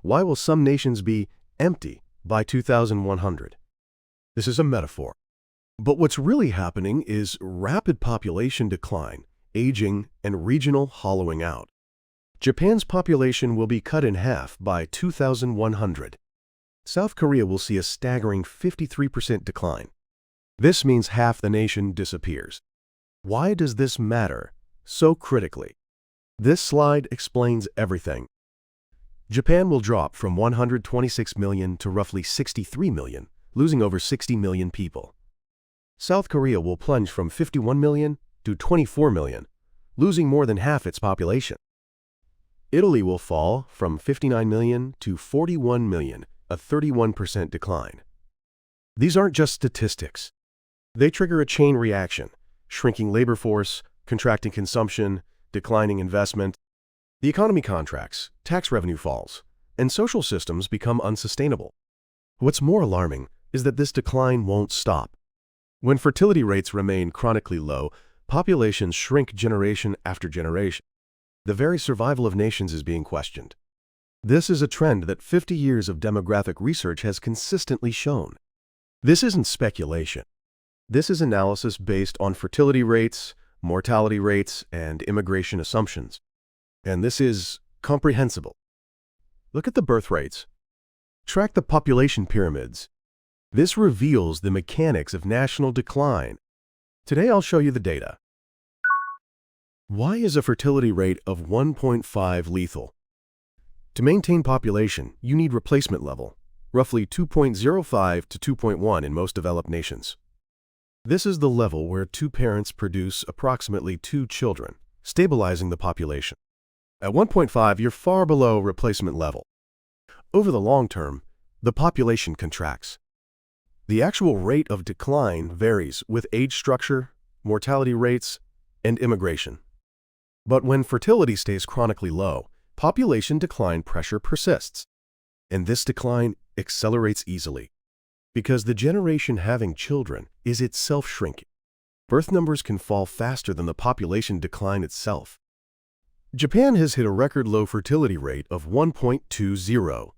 Why will some nations be empty by 2100? This is a metaphor. But what's really happening is rapid population decline, aging, and regional hollowing out. Japan's population will be cut in half by 2100. South Korea will see a staggering 53% decline. This means half the nation disappears. Why does this matter so critically? This slide explains everything. Japan will drop from 126 million to roughly 63 million, losing over 60 million people. South Korea will plunge from 51 million to 24 million, losing more than half its population. Italy will fall from 59 million to 41 million, a 31% decline. These aren't just statistics. They trigger a chain reaction: shrinking labor force, contracting consumption, declining investment. The economy contracts, tax revenue falls, and social systems become unsustainable. What's more alarming is that this decline won't stop. When fertility rates remain chronically low, populations shrink generation after generation. The very survival of nations is being questioned. This is a trend that 50 years of demographic research has consistently shown. This isn't speculation. This is analysis based on fertility rates, mortality rates, and immigration assumptions. And this is comprehensible. Look at the birth rates. Track the population pyramids. This reveals the mechanics of national decline. Today I'll show you the data. Why is a fertility rate of 1.5 lethal? To maintain population, you need replacement level, roughly 2.05 to 2.1 in most developed nations. This is the level where two parents produce approximately 2 children, stabilizing the population. At 1.5, you're far below replacement level. Over the long term, the population contracts. The actual rate of decline varies with age structure, mortality rates, and immigration. But when fertility stays chronically low, population decline pressure persists. And this decline accelerates easily, because the generation having children is itself shrinking. Birth numbers can fall faster than the population decline itself. Japan has hit a record low fertility rate of 1.20.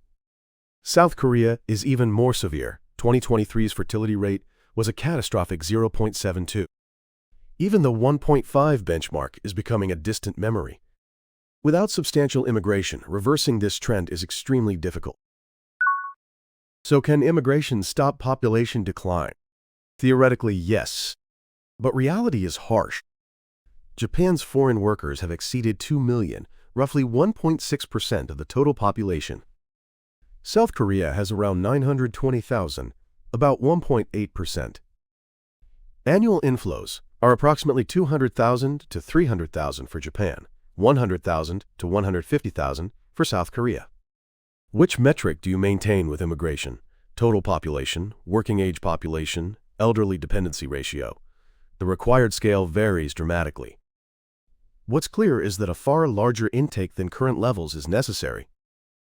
South Korea is even more severe. 2023's fertility rate was a catastrophic 0.72. Even the 1.5 benchmark is becoming a distant memory. Without substantial immigration, reversing this trend is extremely difficult. So can immigration stop population decline? Theoretically, yes. But reality is harsh. Japan's foreign workers have exceeded 2 million, roughly 1.6% of the total population. South Korea has around 920,000, about 1.8%. Annual inflows are approximately 200,000 to 300,000 for Japan, 100,000 to 150,000 for South Korea. Which metric do you maintain with immigration? Total population, working age population, elderly dependency ratio. The required scale varies dramatically. What's clear is that a far larger intake than current levels is necessary.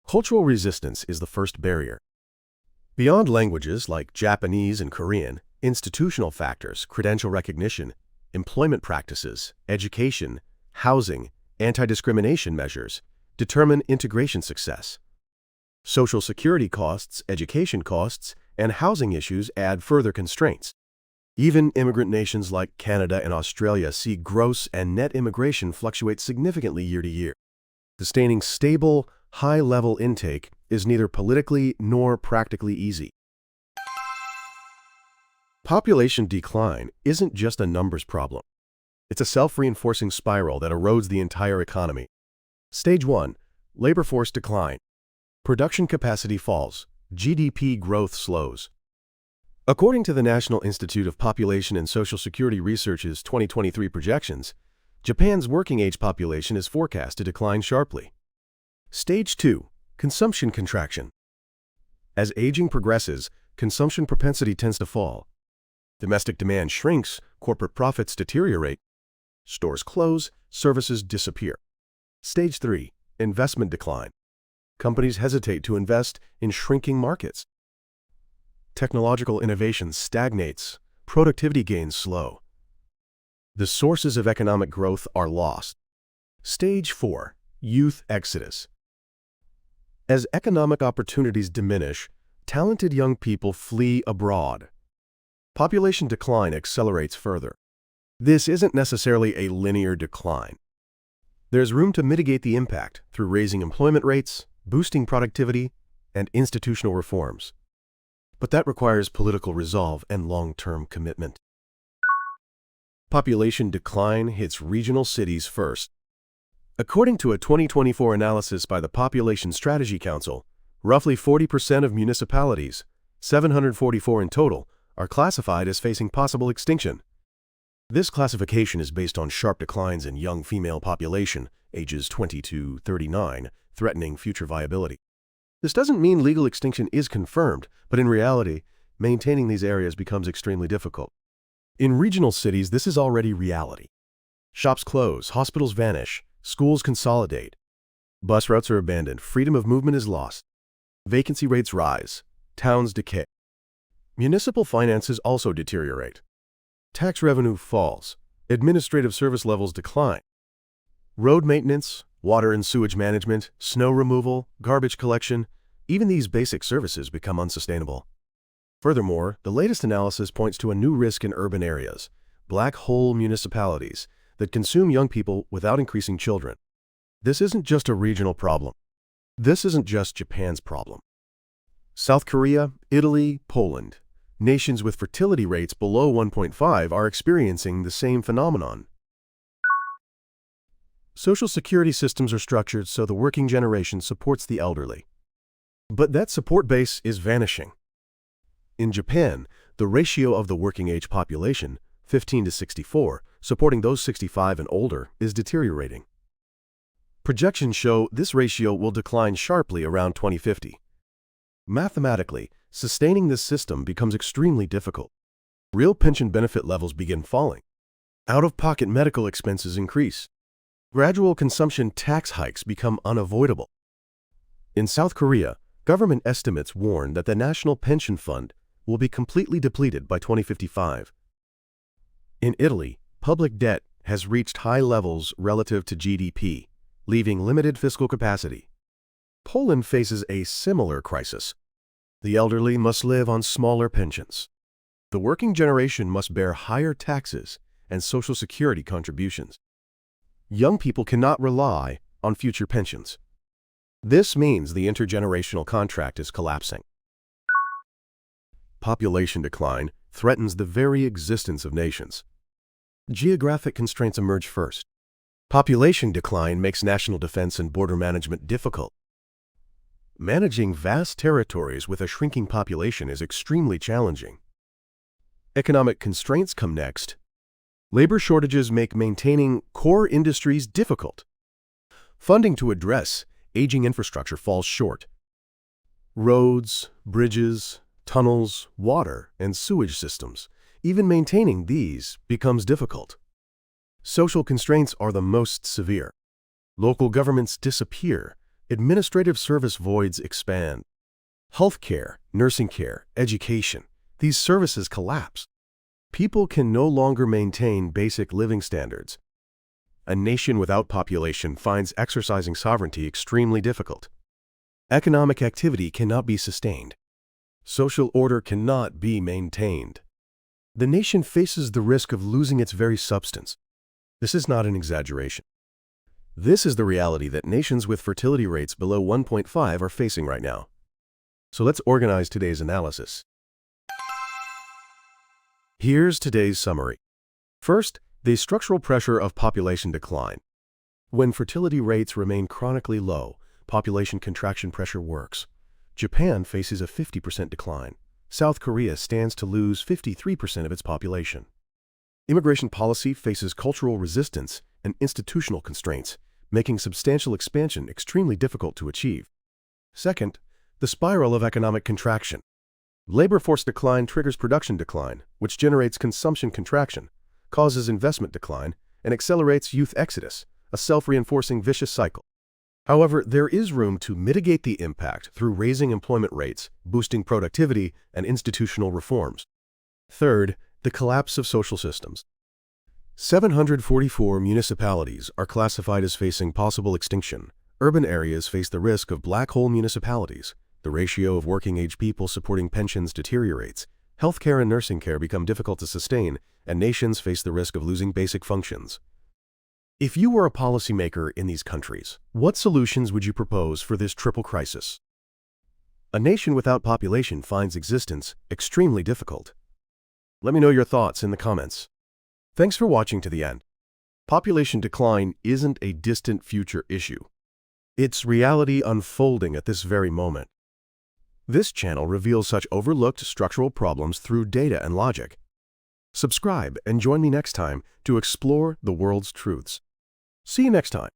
Cultural resistance is the first barrier. Beyond languages like Japanese and Korean, institutional factors, credential recognition, employment practices, education, housing, anti-discrimination measures determine integration success. Social security costs, education costs, and housing issues add further constraints. Even immigrant nations like Canada and Australia see gross and net immigration fluctuate significantly year to year. Sustaining stable, high-level intake is neither politically nor practically easy. Population decline isn't just a numbers problem. It's a self-reinforcing spiral that erodes the entire economy. Stage 1. Labor force decline. Production capacity falls. GDP growth slows. According to the National Institute of Population and Social Security Research's 2023 projections, Japan's working-age population is forecast to decline sharply. Stage 2. Consumption contraction. As aging progresses, consumption propensity tends to fall. Domestic demand shrinks, corporate profits deteriorate. Stores close, services disappear. Stage 3. Investment decline. Companies hesitate to invest in shrinking markets. Technological innovation stagnates, productivity gains slow. The sources of economic growth are lost. Stage 4. Youth exodus. As economic opportunities diminish, talented young people flee abroad. Population decline accelerates further. This isn't necessarily a linear decline. There's room to mitigate the impact through raising employment rates, boosting productivity, and institutional reforms. But that requires political resolve and long-term commitment. Population decline hits regional cities first. According to a 2024 analysis by the Population Strategy Council, roughly 40% of municipalities, 744 in total, are classified as facing possible extinction. This classification is based on sharp declines in young female population, ages 20 to 39, threatening future viability. This doesn't mean legal extinction is confirmed, but in reality, maintaining these areas becomes extremely difficult. In regional cities, this is already reality. Shops close, hospitals vanish, schools consolidate. Bus routes are abandoned, freedom of movement is lost. Vacancy rates rise, towns decay. Municipal finances also deteriorate. Tax revenue falls, administrative service levels decline. Road maintenance, water and sewage management, snow removal, garbage collection, even these basic services become unsustainable. Furthermore, the latest analysis points to a new risk in urban areas, black hole municipalities, that consume young people without increasing children. This isn't just a regional problem. This isn't just Japan's problem. South Korea, Italy, Poland, nations with fertility rates below 1.5 are experiencing the same phenomenon. Social security systems are structured so the working generation supports the elderly. But that support base is vanishing. In Japan, the ratio of the working-age population, 15 to 64, supporting those 65 and older, is deteriorating. Projections show this ratio will decline sharply around 2050. Mathematically, sustaining this system becomes extremely difficult. Real pension benefit levels begin falling. Out-of-pocket medical expenses increase. Gradual consumption tax hikes become unavoidable. In South Korea, government estimates warn that the National Pension Fund will be completely depleted by 2055. In Italy, public debt has reached high levels relative to GDP, leaving limited fiscal capacity. Poland faces a similar crisis. The elderly must live on smaller pensions. The working generation must bear higher taxes and Social Security contributions. Young people cannot rely on future pensions. This means the intergenerational contract is collapsing. Population decline threatens the very existence of nations. Geographic constraints emerge first. Population decline makes national defense and border management difficult. Managing vast territories with a shrinking population is extremely challenging. Economic constraints come next. Labor shortages make maintaining core industries difficult. Funding to address aging infrastructure falls short. Roads, bridges, tunnels, water, and sewage systems, even maintaining these becomes difficult. Social constraints are the most severe. Local governments disappear. Administrative service voids expand. Healthcare, nursing care, education, these services collapse. People can no longer maintain basic living standards. A nation without population finds exercising sovereignty extremely difficult. Economic activity cannot be sustained. Social order cannot be maintained. The nation faces the risk of losing its very substance. This is not an exaggeration. This is the reality that nations with fertility rates below 1.5 are facing right now. So let's organize today's analysis. Here's today's summary. First, the structural pressure of population decline. When fertility rates remain chronically low, population contraction pressure works. Japan faces a 50% decline. South Korea stands to lose 53% of its population. Immigration policy faces cultural resistance and institutional constraints, making substantial expansion extremely difficult to achieve. Second, the spiral of economic contraction. Labor force decline triggers production decline, which generates consumption contraction, causes investment decline, and accelerates youth exodus, a self-reinforcing vicious cycle. However, there is room to mitigate the impact through raising employment rates, boosting productivity, and institutional reforms. Third, the collapse of social systems. 744 municipalities are classified as facing possible extinction, Urban areas face the risk of black hole municipalities. The ratio of working-age people supporting pensions deteriorates. Healthcare and nursing care become difficult to sustain, and nations face the risk of losing basic functions. If you were a policymaker in these countries, what solutions would you propose for this triple crisis? A nation without population finds existence extremely difficult. Let me know your thoughts in the comments. Thanks for watching to the end. Population decline isn't a distant future issue. It's reality unfolding at this very moment. This channel reveals such overlooked structural problems through data and logic. Subscribe and join me next time to explore the world's truths. See you next time.